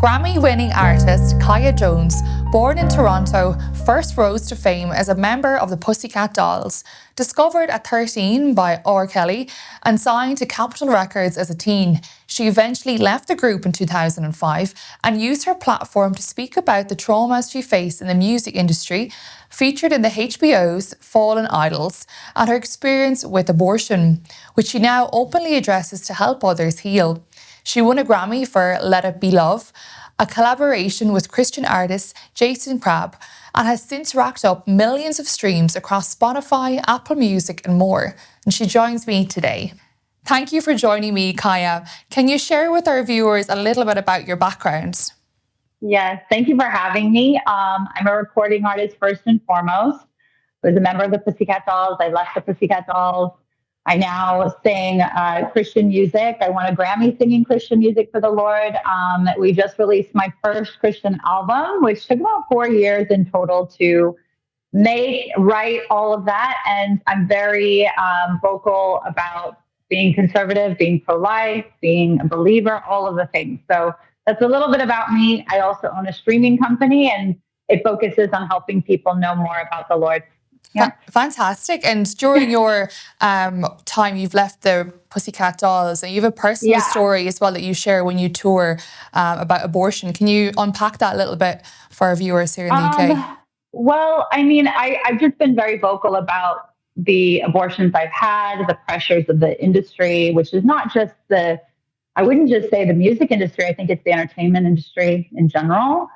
Grammy-winning artist Kaia Jones, born in Toronto, first rose to fame as a member of the Pussycat Dolls. Discovered at 13 by R. Kelly and signed to Capitol Records as a teen, she eventually left the group in 2005 and used her platform to speak about the traumas she faced in the music industry, featured in the HBO's Fallen Idols, and her experience with abortion, which she now openly addresses to help others heal. She won a Grammy for Let It Be Love, a collaboration with Christian artist Jason Crabb, and has since racked up millions of streams across Spotify, Apple Music and more. And she joins me today. Thank you for joining me, Kaia. Can you share with our viewers a little bit about your background? Yes, thank you for having me. I'm a recording artist first and foremost. I was a member of the Pussycat Dolls. I left the Pussycat Dolls. I now sing Christian music. I won a Grammy singing Christian music for the Lord. We just released my first Christian album, which took about 4 years in total to make, write, all of that. And I'm very vocal about being conservative, being pro-life, being a believer, all of the things. So that's a little bit about me. I also own a streaming company, and it focuses on helping people know more about the Lord. Yeah. Fantastic. And during your time, you've left the Pussycat Dolls, and you have a personal story as well that you share when you tour about abortion. Can you unpack that a little bit for our viewers here in the UK? Well, I mean, I've just been very vocal about the abortions I've had, the pressures of the industry, which is not just I wouldn't just say the music industry. I think it's the entertainment industry in general.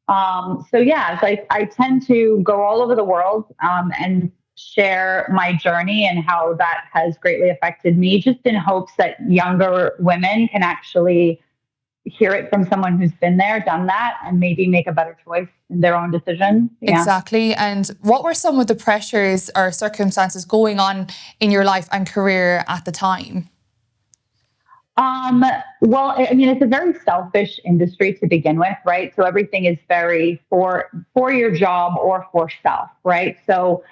I tend to go all over the world and share my journey and how that has greatly affected me, just in hopes that younger women can actually hear it from someone who's been there, done that, and maybe make a better choice in their own decision. Yeah. Exactly. And what were some of the pressures or circumstances going on in your life and career at the time? Well, I mean, it's a very selfish industry to begin with, right? So everything is very for your job or for self, right? So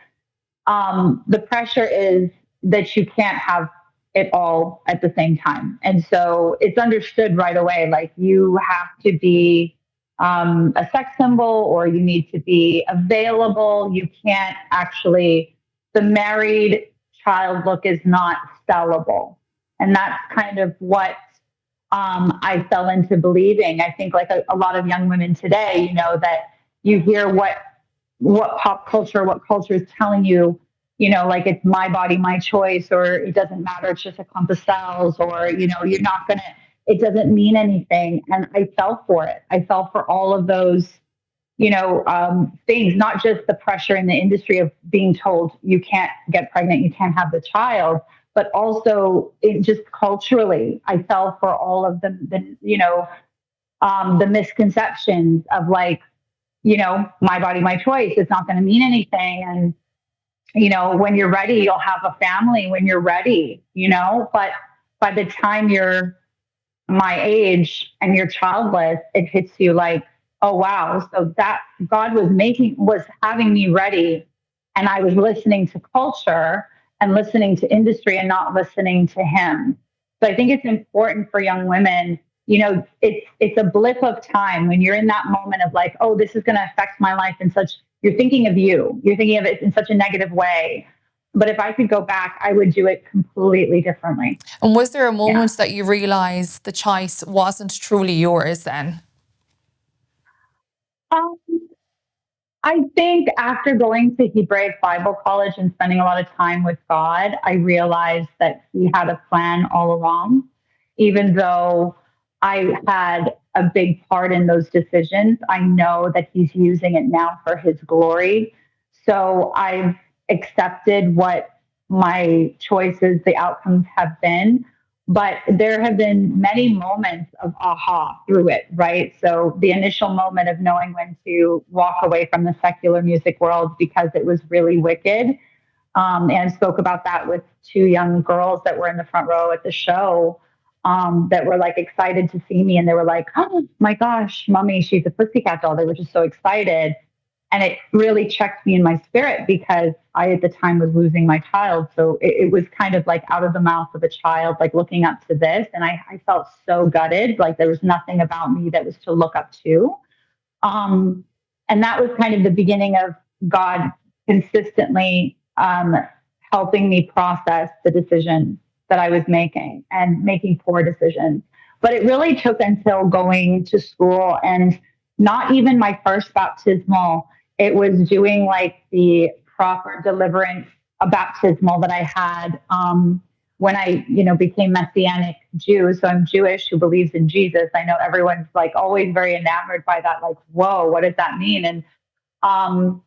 the pressure is that you can't have it all at the same time. And so it's understood right away, like you have to be a sex symbol, or you need to be available. You can't actually, the married child look is not sellable. And that's kind of what I fell into believing. I think like a lot of young women today, you know, that you hear what pop culture, what culture is telling you, you know, like it's my body, my choice, or it doesn't matter, it's just a clump of cells, or, you know, you're not going to, it doesn't mean anything. And I fell for it. I fell for all of those, you know, things, not just the pressure in the industry of being told you can't get pregnant, you can't have the child, but also it just culturally, I fell for all of the misconceptions of like, you know, my body, my choice. It's not going to mean anything. And, you know, when you're ready, you'll have a family when you're ready, you know, but by the time you're my age and you're childless, it hits you like, oh, wow. So that God was having me ready. And I was listening to culture and listening to industry and not listening to him. So I think it's important for young women, you know, it's a blip of time when you're in that moment of like, oh, this is going to affect my life in such, you're thinking of it in such a negative way. But if I could go back, I would do it completely differently. And was there a moment that you realized the choice wasn't truly yours then? I think after going to Hebraic Bible College and spending a lot of time with God, I realized that he had a plan all along. Even though I had a big part in those decisions, I know that he's using it now for his glory. So I've accepted what my choices, the outcomes have been. But there have been many moments of aha through it, right? So the initial moment of knowing when to walk away from the secular music world because it was really wicked. And I spoke about that with 2 young girls that were in the front row at the show that were like excited to see me. And they were like, oh my gosh, mommy, she's a Pussycat Doll. They were just so excited. And it really checked me in my spirit because I, at the time, was losing my child. So it was kind of like out of the mouth of a child, like looking up to this. And I felt so gutted. Like there was nothing about me that was to look up to. Um, and that was kind of the beginning of God consistently helping me process the decisions that I was making and making poor decisions. But it really took until going to school and not even my first baptismal. It was doing like the proper deliverance, a baptismal that I had when I, became Messianic Jew. So I'm Jewish who believes in Jesus. I know everyone's like always very enamored by that. Like, whoa, what does that mean? And um,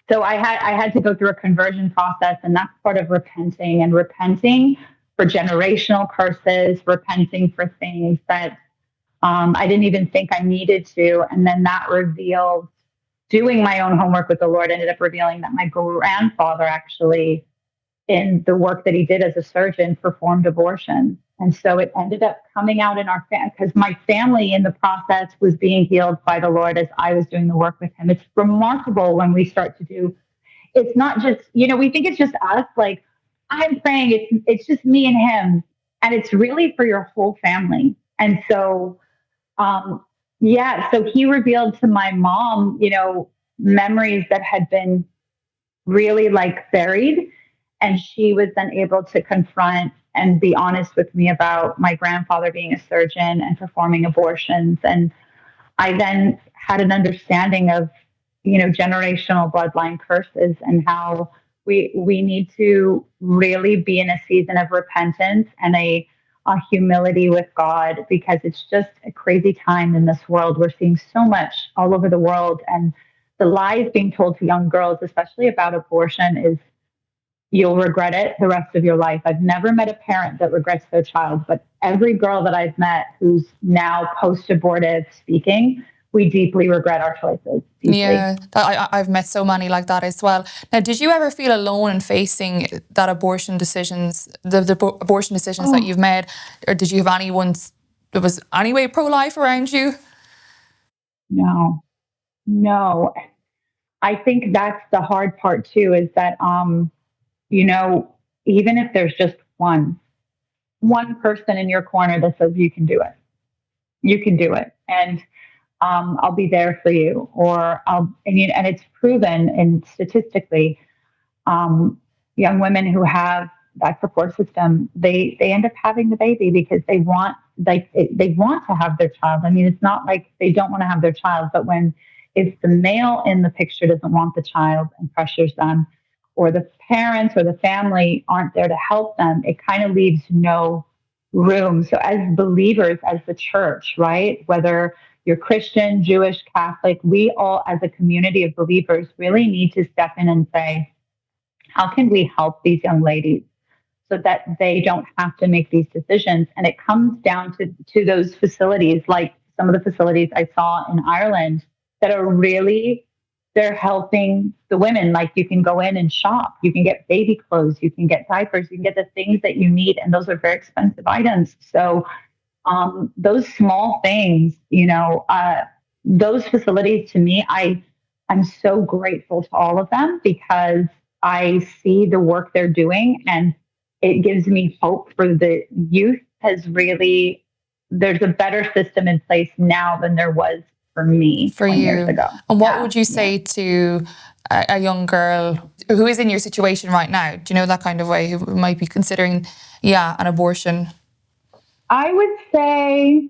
so I had to go through a conversion process, and that's part of repenting and repenting for generational curses, repenting for things that I didn't even think I needed to. And then that revealed, doing my own homework with the Lord, ended up revealing that my grandfather actually, in the work that he did as a surgeon, performed abortion. And so it ended up coming out in our family because my family in the process was being healed by the Lord as I was doing the work with him. It's remarkable when we start to do, it's not just, we think it's just us, like I'm praying, it's just me and him. And it's really for your whole family. And so yeah, so he revealed to my mom, memories that had been really like buried. And she was then able to confront and be honest with me about my grandfather being a surgeon and performing abortions. And I then had an understanding of, generational bloodline curses and how we need to really be in a season of repentance and a humility with God, because it's just a crazy time in this world. We're seeing so much all over the world, and the lies being told to young girls, especially about abortion, is you'll regret it the rest of your life. I've never met a parent that regrets their child, but every girl that I've met who's now post-abortive speaking, we deeply regret our choices. Deeply. Yeah, I've met so many like that as well. Now, did you ever feel alone in facing that abortion decisions, the abortion decisions that you've made, or did you have anyone that was anyway pro-life around you? No. I think that's the hard part too, is that, even if there's just one person in your corner that says you can do it. And I'll be there for you, or and it's proven, and statistically, young women who have that support system, they end up having the baby because they want, they want to have their child. I mean, it's not like they don't want to have their child, but if the male in the picture doesn't want the child and pressures them, or the parents or the family aren't there to help them, it kind of leaves no room. So as believers, as the church, right, whether you're Christian, Jewish, Catholic, we all as a community of believers really need to step in and say, how can we help these young ladies so that they don't have to make these decisions? And it comes down to those facilities, like some of the facilities I saw in Ireland that are really, they're helping the women. Like you can go in and shop, you can get baby clothes, you can get diapers, you can get the things that you need. And those are very expensive items. So those small things, those facilities, to me, I'm so grateful to all of them because I see the work they're doing, and it gives me hope for the youth. There's a better system in place now than there was for me 20 years ago. And what would you say to a young girl who is in your situation right now? Do you know, that kind of way, who might be considering, an abortion? I would say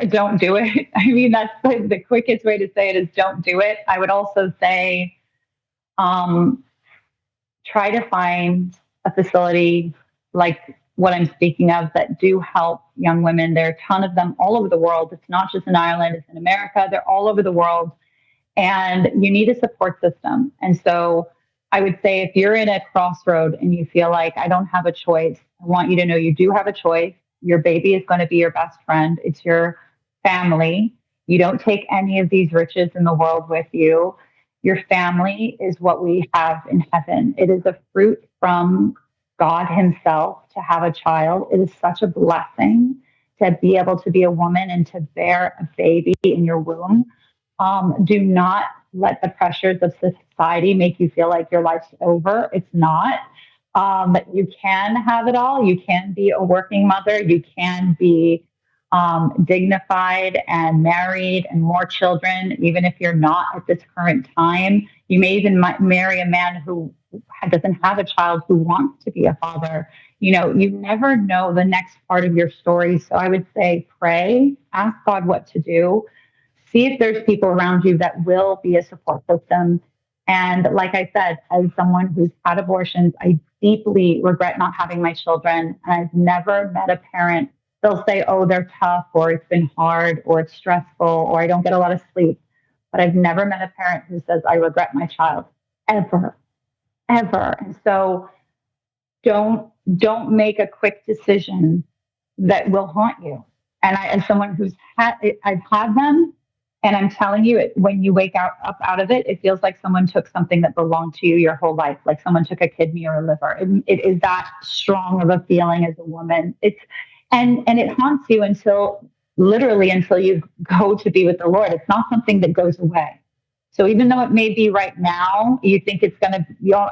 don't do it. I mean, that's the quickest way to say it, is don't do it. I would also say try to find a facility like what I'm speaking of that do help young women. There are a ton of them all over the world. It's not just in Ireland, it's in America. They're all over the world. And you need a support system. And so I would say, if you're in a crossroad and you feel like I don't have a choice, I want you to know you do have a choice. Your baby is going to be your best friend. It's your family. You don't take any of these riches in the world with you. Your family is what we have in heaven. It is a fruit from God himself to have a child. It is such a blessing to be able to be a woman and to bear a baby in your womb. Do not let the pressures of society make you feel like your life's over. It's not. You can have it all. You can be a working mother. You can be dignified and married and more children, even if you're not at this current time. You may even marry a man who doesn't have a child who wants to be a father. You never know the next part of your story. So I would say pray, ask God what to do, see if there's people around you that will be a support system. And like I said, as someone who's had abortions, I deeply regret not having my children. And I've never met a parent, they'll say, oh, they're tough, or it's been hard, or it's stressful, or I don't get a lot of sleep. But I've never met a parent who says, I regret my child, ever, ever. And so don't make a quick decision that will haunt you. And as someone who's I've had them, and I'm telling you, when you wake up out of it, it feels like someone took something that belonged to you your whole life, like someone took a kidney or a liver. It is that strong of a feeling as a woman. And it haunts you until literally until you go to be with the Lord. It's not something that goes away. So even though it may be right now, you think it's going to,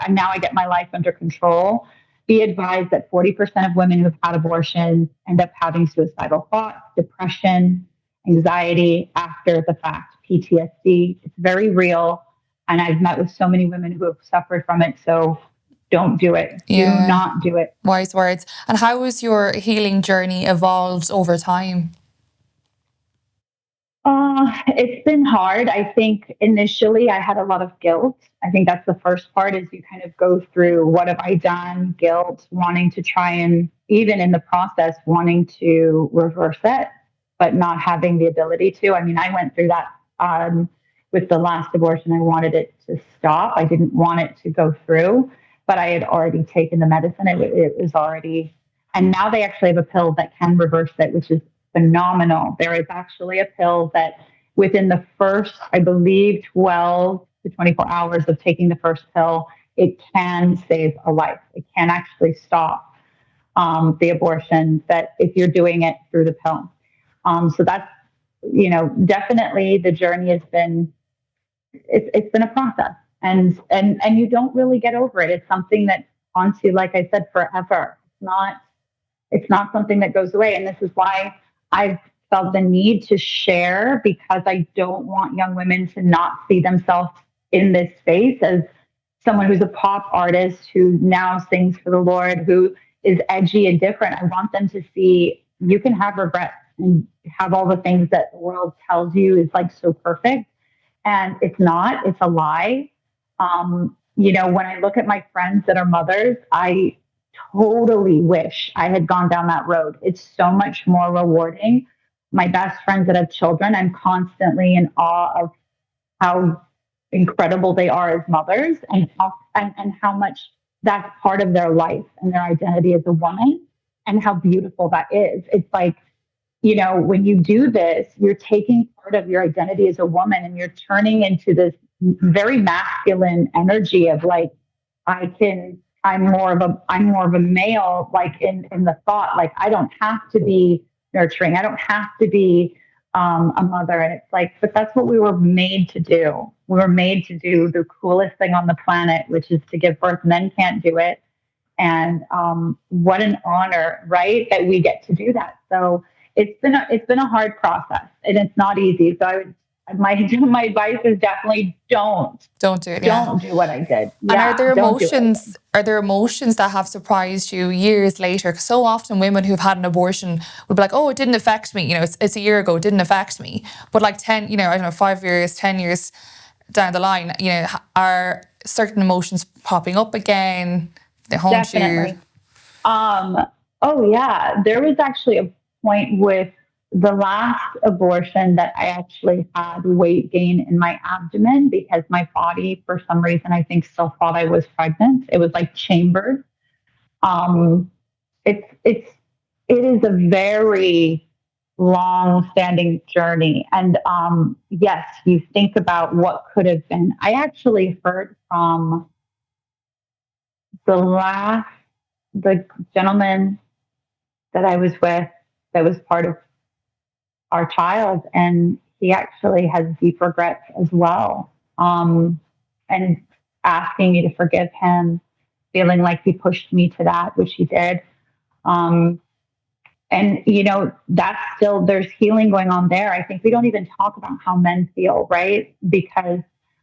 and now I get my life under control. Be advised that 40% of women who've had abortion end up having suicidal thoughts, depression, anxiety after the fact, PTSD. It's very real. And I've met with so many women who have suffered from it. So don't do it. Yeah. Do not do it. Wise words. And how has your healing journey evolved over time? It's been hard. I think initially I had a lot of guilt. I think that's the first part is you kind of go through what have I done, guilt, wanting to try and even in the process, wanting to reverse it, but not having the ability to. I mean, I went through that with the last abortion. I wanted it to stop. I didn't want it to go through, but I had already taken the medicine. It was already, and now they actually have a pill that can reverse it, which is phenomenal. There is actually a pill that within the first, I believe, 12 to 24 hours of taking the first pill, it can save a life. It can actually stop the abortion that if you're doing it through the pill. So that's, definitely the journey has been, it's been a process and you don't really get over it. It's something that haunts you, like I said, forever. It's not something that goes away. And this is why I've felt the need to share because I don't want young women to not see themselves in this space as someone who's a pop artist who now sings for the Lord, who is edgy and different. I want them to see you can have regrets and have all the things that the world tells you is like so perfect. And it's not, it's a lie. When I look at my friends that are mothers, I totally wish I had gone down that road. It's so much more rewarding. My best friends that have children, I'm constantly in awe of how incredible they are as mothers and how much that's part of their life and their identity as a woman and how beautiful that is. It's like, when you do this, you're taking part of your identity as a woman and you're turning into this very masculine energy of like, I'm more of a male, like in the thought, like I don't have to be nurturing. I don't have to be a mother. And it's like, but that's what we were made to do. We were made to do the coolest thing on the planet, which is to give birth. Men can't do it. And what an honor, right? That we get to do that. So it's been a hard process and it's not easy. So my advice is definitely don't do it. Don't do what I did. And are there don't do it. Are there emotions that have surprised you years later? Because so often women who've had an abortion would be like, "Oh, it didn't affect me. It's a year ago. It didn't affect me." But like 10, I don't know, 5 years, 10 years down the line, are certain emotions popping up again? They haunt Definitely. you. Oh yeah, there was actually a point with the last abortion that I actually had weight gain in my abdomen because my body, for some reason, I think still thought I was pregnant. It was like chambered. Um, it is a very long standing journey. And yes, you think about what could have been. I actually heard from the gentleman that I was with that was part of our child. And he actually has deep regrets as well. And asking me to forgive him, feeling like he pushed me to that, which he did. Um, and, that's still, there's healing going on there. I think we don't even talk about how men feel, right?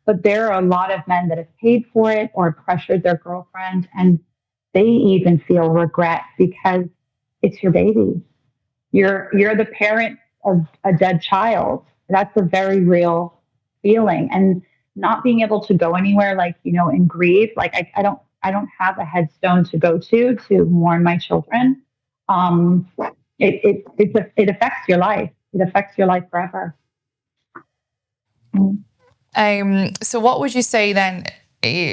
But there are a lot of men that have paid for it or pressured their girlfriend, and they even feel regret because it's your baby. You're the parent of a dead child. That's a very real feeling. And not being able to go anywhere, like, and grieve. Like I don't have a headstone to go to mourn my children. Um, it affects your life. It affects your life forever. So what would you say then,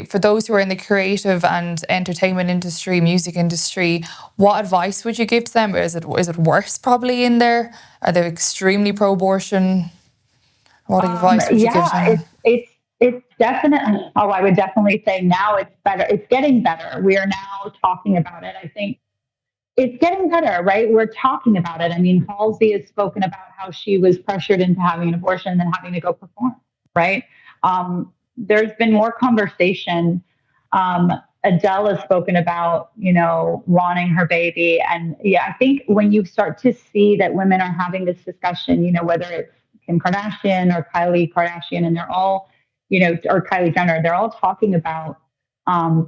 for those who are in the creative and entertainment industry, music industry, what advice would you give to them? Is it worse probably in there? Are they extremely pro-abortion? What advice would you give them? It's definitely, I would definitely say now it's better. It's getting better. We are now talking about it. I think it's getting better, right? We're talking about it. I mean, Halsey has spoken about how she was pressured into having an abortion and then having to go perform, right? There's been more conversation. Adele has spoken about, wanting her baby. And yeah, I think when you start to see that women are having this discussion, whether it's Kim Kardashian or Kylie Kardashian, and they're all, or Kylie Jenner, they're all talking about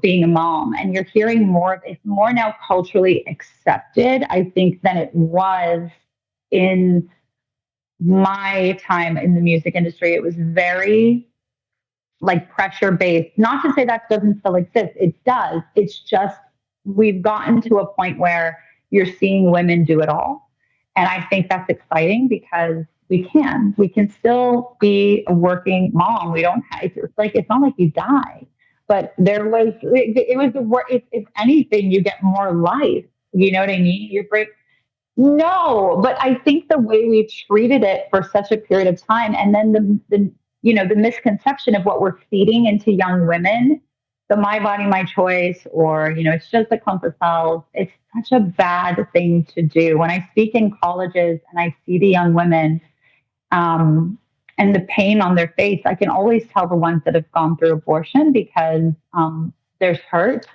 being a mom, and you're hearing more. It's more now culturally accepted, I think, than it was in my time in the music industry. It was very like pressure based. Not to say that doesn't still exist. It does. It's just we've gotten to a point where you're seeing women do it all. And I think that's exciting because we can still be a working mom. We don't have, it's not like you die, but it was the work. If anything, you get more life. You know what I mean? You break, no, but I think the way we've treated it for such a period of time, and then the misconception of what we're feeding into young women, the my body, my choice, or it's just a clump of cells. It's such a bad thing to do. When I speak in colleges and I see the young women, and the pain on their face, I can always tell the ones that have gone through abortion because there's hurt,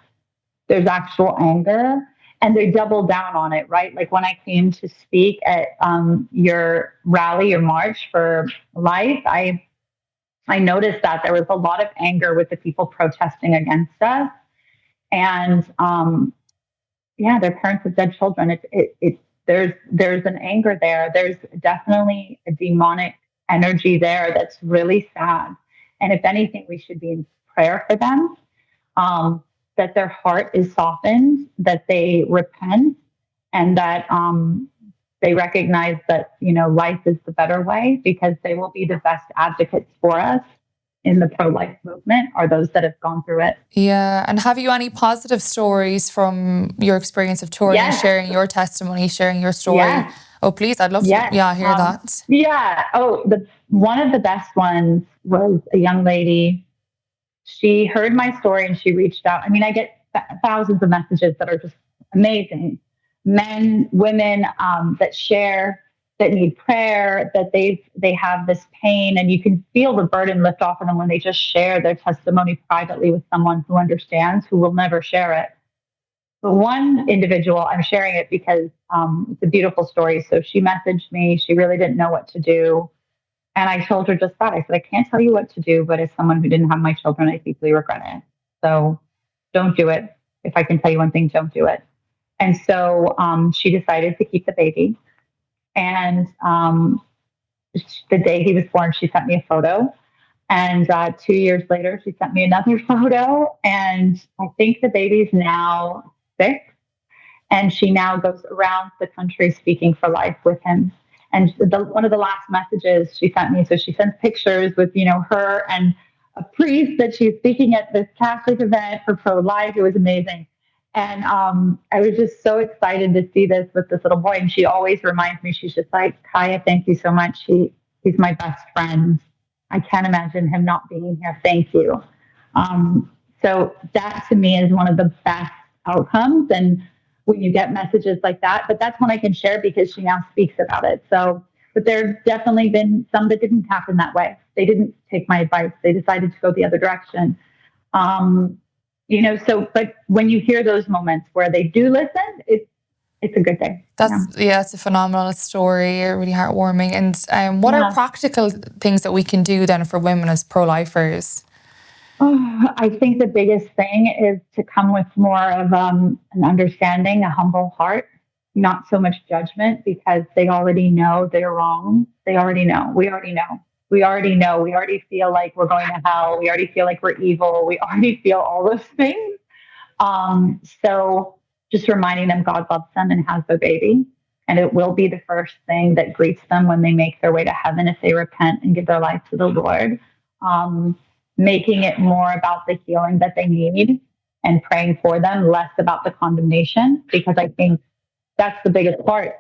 there's actual anger, and they double down on it, right? Like when I came to speak at your rally or march for life, I noticed that there was a lot of anger with the people protesting against us, and yeah, their parents of dead children. There's an anger there. There's definitely a demonic energy there that's really sad. And if anything, we should be in prayer for them. That their heart is softened, that they repent, and that they recognize that life is the better way, because they will be the best advocates for us in the pro-life movement, are those that have gone through it. Yeah. And have you any positive stories from your experience of touring, Yes. sharing your testimony, sharing your story? Yes. Oh, please, I'd love to hear that. Yeah. Oh, one of the best ones was a young lady. She heard my story and she reached out. I mean, I get thousands of messages that are just amazing. Men, women that share, that need prayer, that they have this pain, and you can feel the burden lift off of them when they just share their testimony privately with someone who understands, who will never share it. But one individual, I'm sharing it because it's a beautiful story. So she messaged me. She really didn't know what to do. And I told her just that. I said, I can't tell you what to do, but as someone who didn't have my children, I deeply regret it. So don't do it. If I can tell you one thing, don't do it. And so she decided to keep the baby. And the day he was born, she sent me a photo. And 2 years later, she sent me another photo. And I think the baby's now 6. And she now goes around the country speaking for life with him. And one of the last messages she sent me, so she sends pictures with, her and a priest that she's speaking at this Catholic event for pro-life. It was amazing. And I was just so excited to see this with this little boy. And she always reminds me, she's just like, Kaia, thank you so much. He's my best friend. I can't imagine him not being here. Thank you. So that to me is one of the best outcomes. And when you get messages like that, but that's one I can share because she now speaks about it. So But there's definitely been some that didn't happen that way. They didn't take my advice. They decided to go the other direction. Um, so, but when you hear those moments where they do listen, it's a good thing. It's a phenomenal story, really heartwarming. And what are practical things that we can do then for women as pro-lifers? I think the biggest thing is to come with more of an understanding, a humble heart, not so much judgment, because they already know they're wrong. They already know. We already know. We already know. We already feel like we're going to hell. We already feel like we're evil. We already feel all those things. So just reminding them God loves them and has their baby. And it will be the first thing that greets them when they make their way to heaven if they repent and give their life to the Lord. Making it more about the healing that they need and praying for them, less about the condemnation, because I think that's the biggest part.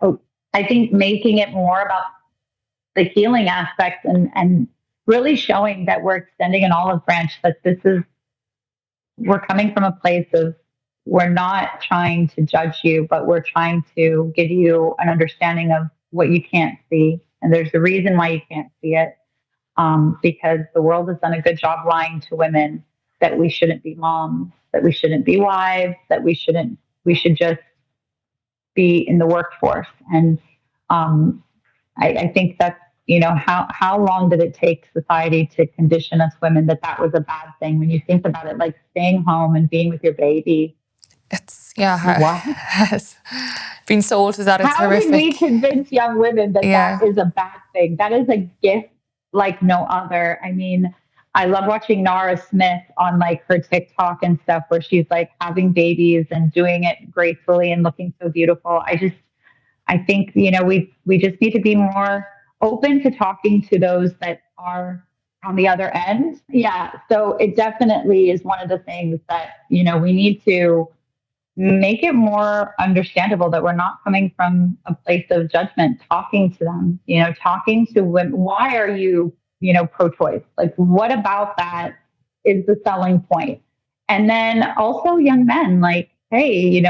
I think making it more about the healing aspect and really showing that we're extending an olive branch, that we're coming from a place of, we're not trying to judge you, but we're trying to give you an understanding of what you can't see. And there's a reason why you can't see it. Because the world has done a good job lying to women that we shouldn't be moms, that we shouldn't be wives, that we should just be in the workforce. And I think that's, how long did it take society to condition us women that was a bad thing? When you think about it, like staying home and being with your baby. It's, being sold as that, it's horrific. How did we convince young women that is a bad thing? That is a gift like no other. I mean, I love watching Nara Smith on like her TikTok and stuff, where she's like having babies and doing it gracefully and looking so beautiful. I think, we just need to be more open to talking to those that are on the other end. Yeah. So it definitely is one of the things that, we need to make it more understandable, that we're not coming from a place of judgment, talking to them, talking to women. Why are you, pro-choice? Like, what about that is the selling point? And then also young men, like, hey,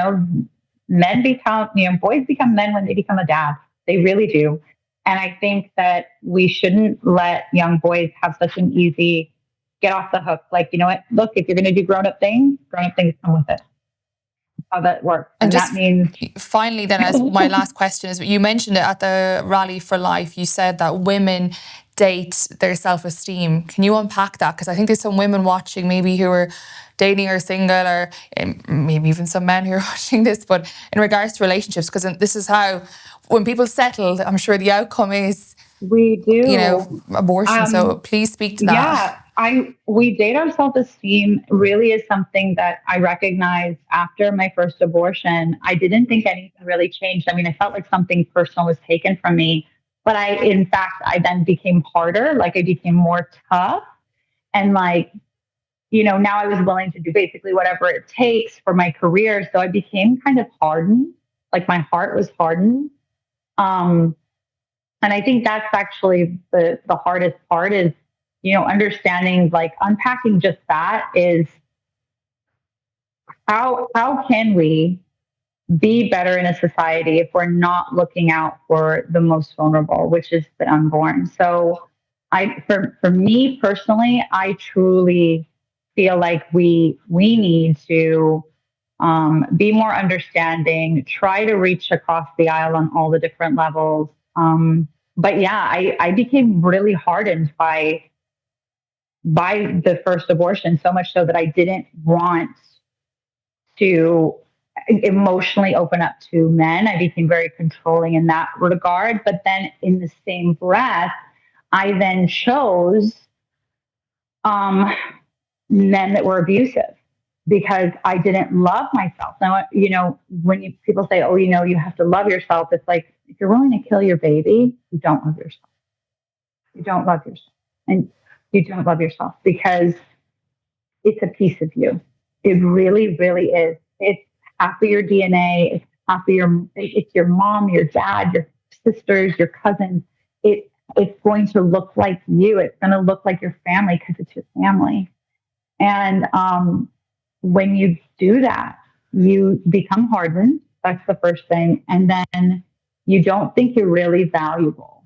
men become, boys become men when they become a dad. They really do. And I think that we shouldn't let young boys have such an easy get off the hook. Like, you know what? Look, if you're going to do grown-up things come with it. How that works. And that means finally then, as my last question is, you mentioned it at the Rally for Life, you said that women date their self-esteem. Can you unpack that? Because I think there's some women watching maybe who are dating or single, or maybe even some men who are watching this, but in regards to relationships, because this is how, when people settle, I'm sure the outcome is we do, abortion. So please speak to that. We date our self-esteem really is something that I recognized after my first abortion. I didn't think anything really changed. I mean, I felt like something personal was taken from me, but I then became harder. Like I became more tough, and like, now I was willing to do basically whatever it takes for my career. So I became kind of hardened. Like my heart was hardened. And I think that's actually the hardest part is, understanding, like unpacking just that is how can we be better in a society if we're not looking out for the most vulnerable, which is the unborn. So for me personally, I truly feel like we need to be more understanding, try to reach across the aisle on all the different levels. But yeah, I became really hardened by the first abortion, so much so that I didn't want to emotionally open up to men. I became very controlling in that regard. But then in the same breath, I then chose men that were abusive because I didn't love myself. Now, when people say, oh, you have to love yourself, it's like, if you're willing to kill your baby, you don't love yourself. You don't love yourself. And you don't love yourself because it's a piece of you. It really, really is. It's half of your DNA. It's your mom, your dad, your sisters, your cousins. It's going to look like you. It's going to look like your family because it's your family. And when you do that, you become hardened. That's the first thing. And then you don't think you're really valuable.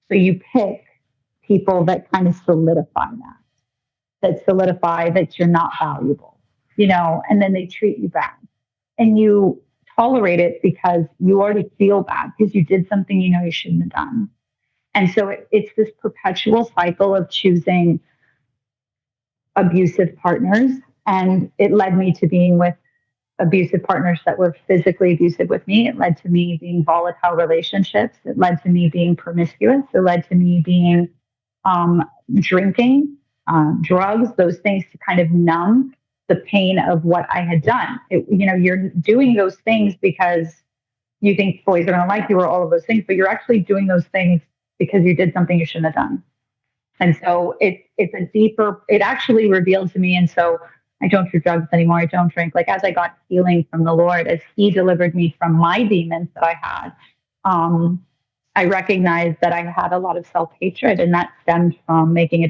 So you pick people that kind of solidify that solidify that you're not valuable, and then they treat you bad. And you tolerate it because you already feel bad because you did something you shouldn't have done. And so it's this perpetual cycle of choosing abusive partners. And it led me to being with abusive partners that were physically abusive with me. It led to me being volatile relationships. It led to me being promiscuous. It led to me being drinking, drugs, those things to kind of numb the pain of what I had done. You're doing those things because you think boys are going to like you or all of those things, but you're actually doing those things because you did something you shouldn't have done. And so it actually revealed to me. And so I don't do drugs anymore. I don't drink. Like as I got healing from the Lord, as He delivered me from my demons that I had, I recognized that I had a lot of self-hatred, and that stemmed from making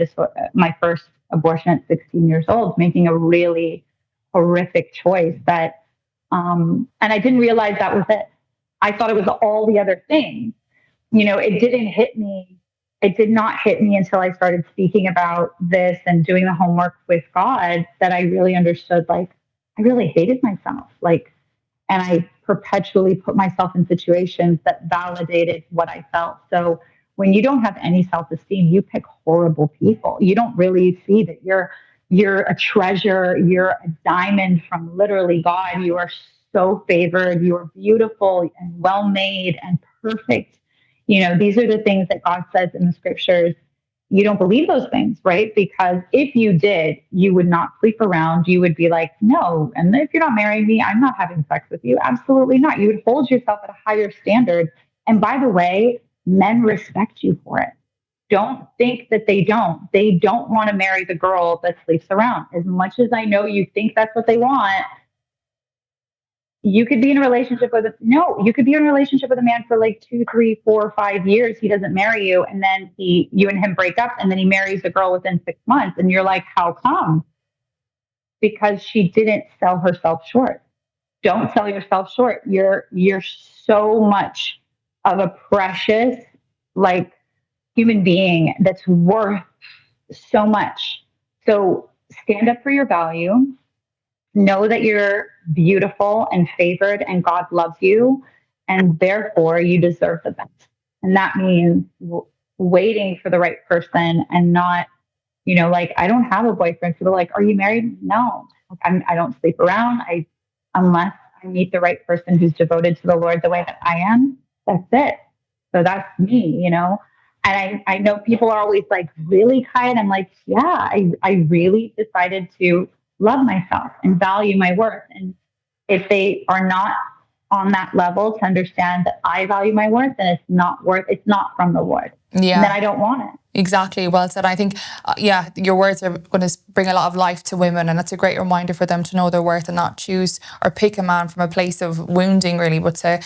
my first abortion at 16 years old, making a really horrific choice and I didn't realize that was it. I thought it was all the other things. It didn't hit me. It did not hit me until I started speaking about this and doing the homework with God that I really understood, like, I really hated myself. And I perpetually put myself in situations that validated what I felt. So when you don't have any self-esteem, you pick horrible people. You don't really see that you're a treasure. You're a diamond from literally God. You are so favored. You are beautiful and well-made and perfect. These are the things that God says in the scriptures. You don't believe those things, right? Because if you did, you would not sleep around. You would be like, no. And if you're not marrying me, I'm not having sex with you. Absolutely not. You would hold yourself at a higher standard. And by the way, men respect you for it. Don't think that they don't. They don't want to marry the girl that sleeps around. As much as I know you think that's what they want, you could be in a relationship you could be in a relationship with a man for like 2, 3, 4, 5 years. He doesn't marry you. And then you and him break up, and then he marries a girl within 6 months. And you're like, how come? Because she didn't sell herself short. Don't sell yourself short. You're so much of a precious, human being that's worth so much. So stand up for your value. Know that you're beautiful and favored and God loves you, and therefore you deserve the best. And that means waiting for the right person and not, I don't have a boyfriend. So they're like, are you married? No, I don't sleep around. Unless I meet the right person who's devoted to the Lord the way that I am, that's it. So that's me, And I know people are always like, really, Kaia? And I'm like, yeah, I really decided to love myself and value my worth. And if they are not on that level to understand that I value my worth, then it's not from the Lord. Yeah. And then I don't want it. Exactly. Well said. I think, your words are going to bring a lot of life to women, and it's a great reminder for them to know their worth and not choose or pick a man from a place of wounding, really, but to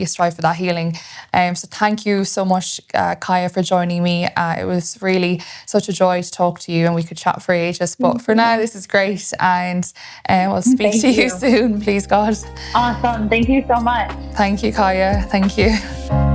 strive for that healing. So thank you so much, Kaia, for joining me. It was really such a joy to talk to you, and we could chat for ages. But for now, this is great, and we'll speak to you soon, please God. Awesome. Thank you so much. Thank you, Kaia. Thank you.